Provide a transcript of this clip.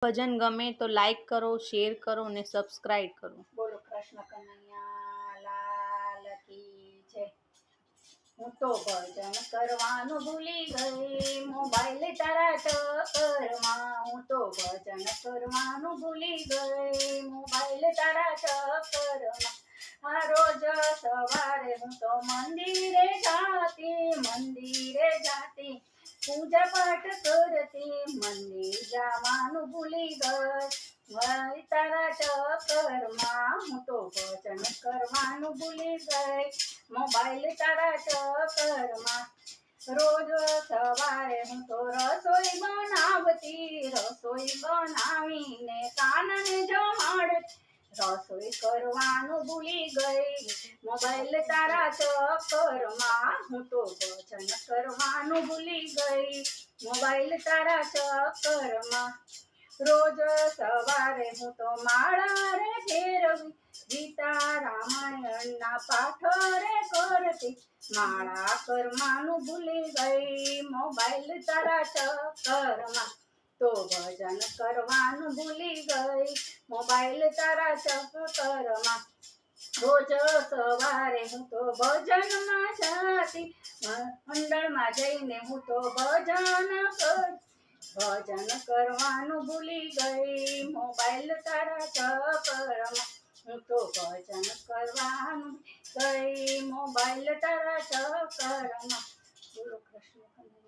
ભજન ગમે તો લાઈક કરો, શેર કરો અને સબસ્ક્રાઇબ કરો. બોલો કૃષ્ણ કનૈયા લાલ કી જય. હું તો ભજન કરવાનું ભૂલી ગઈ, મોબાઈલ તારા ચક્કરમાં. હું તો ભજન કરવાનું ભૂલી ગઈ, મોબાઈલ તારા ચક્કરમાં. આ રોજ સવારે હું તો મંદિરે જાતી, પૂજા પાઠ કરતી, મંદિર જવાનું ભૂલી ગઈ. ભાઈ તારા ચક્કરમાં હું તો ભજન કરવાનું ભૂલી ગઈ, મોબાઈલ તારા ચક્કરમાં. રોજ સવારે હું તો રસોઈ બનાવીને કાનને જમાડતી, રસોઈ કરવાનું ભૂલી ગઈ, મોબાઈલ તારા ચક્કરમાં. હું તો ભજન કરવાનું ભૂલી ગઈ, મોબાઈલ તારા ચક્કરમાં. રોજ સવારે હું તો માળા રે ફેરવી, ગીતા રામાયણના પાઠ રે કરતી, માળા કરવાનું ભૂલી ગઈ, મોબાઈલ તારા ચક્કરમાં. તો ભજન કરવાનું ભૂલી ગઈ, મોબાઈલ તારા ચક્કરમાં. રોજ સવારે હું તો ભજનમાં જાતી, મંડળમાં જઈને હું તો ભજન કરવાનું ભૂલી ગઈ, મોબાઈલ તારા ચક્કરમાં. હું તો ભજન કરવાનું ગઈ, મોબાઈલ તારા ચક્કરમાં. બોલો કૃષ્ણ.